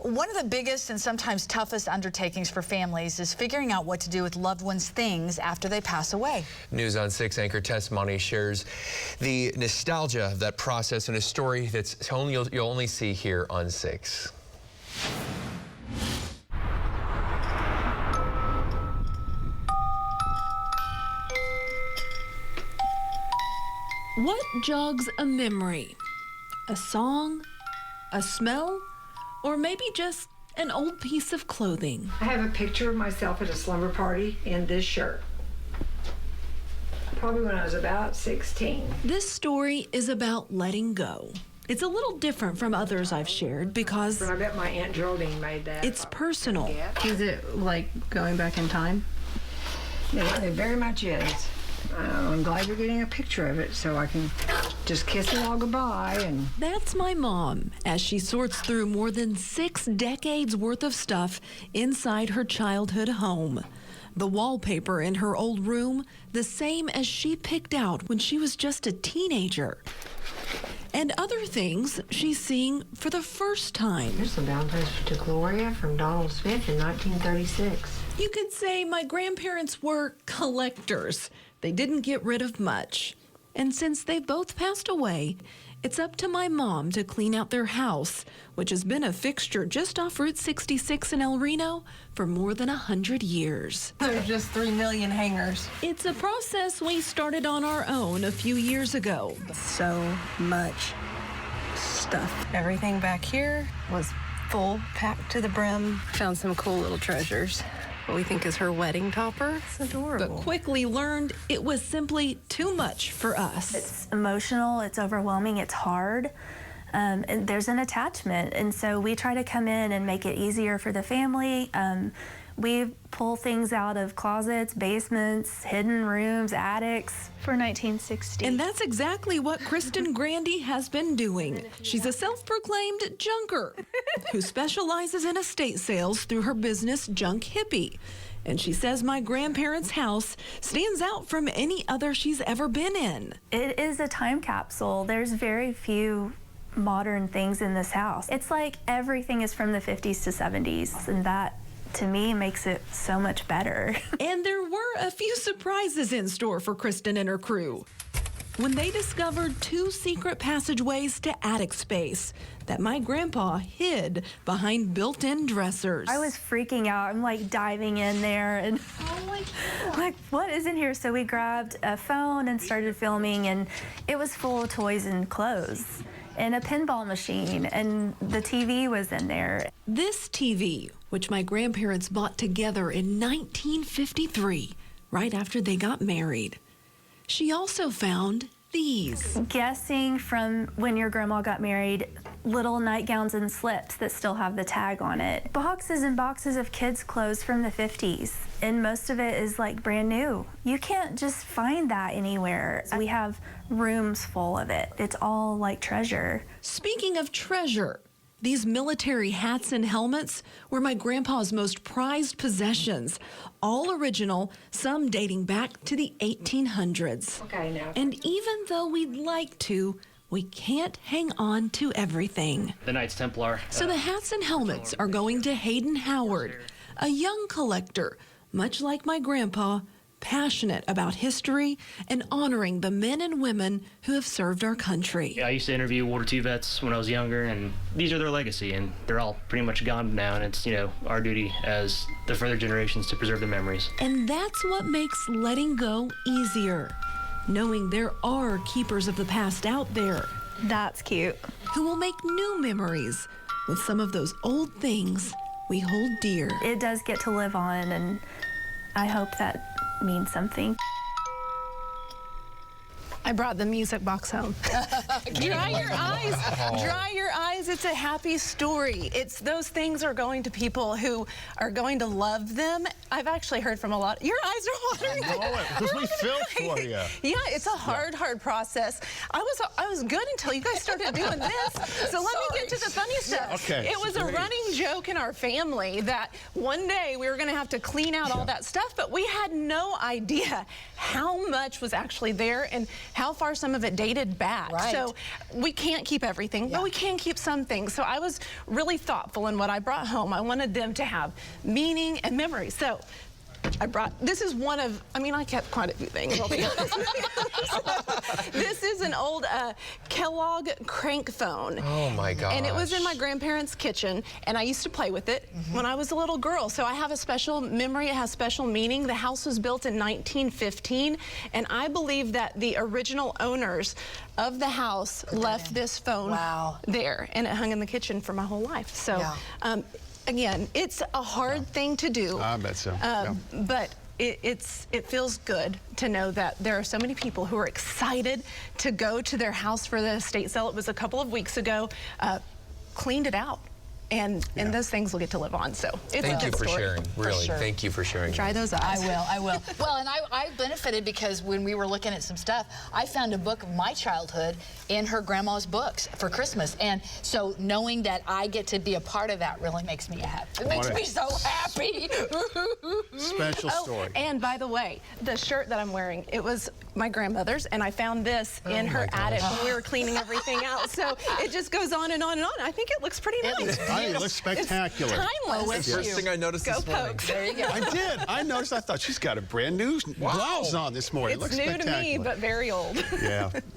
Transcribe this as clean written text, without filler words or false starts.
One of the biggest and sometimes toughest undertakings for families is figuring out what to do with loved ones' things after they pass away. News on 6 anchor Tess Maune shares the nostalgia of that process in a story that's you'll only see here on 6. What jogs a memory? A song? A smell? Or maybe just an old piece of clothing? I have a picture of myself at a slumber party in this shirt. Probably when I was about 16. This story is about letting go. It's a little different from others I've shared because But I bet my Aunt Geraldine made that. it's personal. Is it like going back in time? It very much is. I'm glad you're getting a picture of it so I can just kiss it all goodbye. And That's my mom as she sorts through more than 6 decades worth of stuff inside her childhood home. The wallpaper in her old room, the same as she picked out when she was just a teenager. And other things she's seeing for the first time. Here's some Valentine's to Gloria from Donald Smith in 1936. You could say my grandparents were collectors. They didn't get rid of much. And since they both passed away, it's up to my mom to clean out their house, which has been a fixture just off Route 66 in El Reno for more than 100 years. There's just 3 million hangers. It's a process we started on our own a few years ago. So much stuff. Everything back here was full, packed to the brim. Found some cool little treasures. What we think is her wedding topper. It's adorable. But quickly learned it was simply too much for us. It's emotional, it's overwhelming, it's hard, and there's an attachment. And so we try to come in and make it easier for the family. We pull things out of closets, basements, hidden rooms, attics for 1960. And that's exactly what Kristen Grandy has been doing. She's a self-proclaimed junker who specializes in estate sales through her business, Junk Hippie. And she says my grandparents' house stands out from any other she's ever been in. It is a time capsule. There's very few modern things in this house. It's like everything is from the 50s to 70s, and that to me makes it so much better. And there were a few surprises in store for Kristen and her crew when they discovered 2 secret passageways to attic space that my grandpa hid behind built-in dressers. I was freaking out. I'm like diving in there and like, what is in here? So we grabbed a phone and started filming, and it was full of toys and clothes and a pinball machine, and the TV was in there. This TV, which my grandparents bought together in 1953, right after they got married. She also found these. Guessing from when your grandma got married, little nightgowns and slips that still have the tag on it. Boxes and boxes of kids' clothes from the 50s, and most of it is like brand new. You can't just find that anywhere. We have rooms full of it. It's all like treasure. Speaking of treasure, these military hats and helmets were my grandpa's most prized possessions, all original, some dating back to the 1800s. okay, now. And even though we'd like to, we can't hang on to everything. The Knights Templar. So the hats and helmets are going to Hayden Howard, a young collector, much like my grandpa, passionate about history and honoring the men and women who have served our country. I used to interview World War II vets when I was younger, and these are their legacy, and they're all pretty much gone now, and it's, our duty as the further generations to preserve the memories. And that's what makes letting go easier, knowing there are keepers of the past out there That's cute. who will make new memories with some of those old things we hold dear. It does get to live on, and I hope that means something. I brought the music box home. Dry your eyes. Dry your eyes. It's a happy story. It's those things are going to people who are going to love them. I've actually heard from a lot. Your eyes are watering. Because we filmed for you. Yeah, it's a hard process. I was good until you guys started doing this. So let me get to the funny stuff. Okay. It was a running joke in our family that one day we were going to have to clean out all that stuff, but we had no idea how much was actually there and how far some of it dated back. Right. So we can't keep everything, but we can keep some things. So I was really thoughtful in what I brought home. I wanted them to have meaning and memory. So I brought, this is one of, I mean, I kept quite a few things, I'll be honest with you. This is an old Kellogg crank phone. Oh my gosh. And it was in my grandparents' kitchen, and I used to play with it when I was a little girl. So I have a special memory, it has special meaning. The house was built in 1915, and I believe that the original owners of the house left this phone there, and it hung in the kitchen for my whole life. So. Again, it's a hard thing to do. I bet so. But it feels good to know that there are so many people who are excited to go to their house for the estate sale. It was a couple of weeks ago, cleaned it out. And those things will get to live on. So it's Thank a you good for story. sharing. Really, sure. thank you for sharing. Dry those eyes. I will. Well, and I benefited because when we were looking at some stuff, I found a book of my childhood in her grandma's books for Christmas. And so knowing that I get to be a part of that really makes me happy. It makes me so happy. Special story. And by the way, the shirt that I'm wearing, it was my grandmother's, and I found this in her attic when we were cleaning everything out. So it just goes on and on and on. I think it looks pretty nice. I think it looks spectacular. Timeless. First thing I noticed this morning. Pokes. There you go. I did. I noticed. I thought she's got a brand new blouse on this morning. It's It looks new spectacular. to me, but very old. Yeah.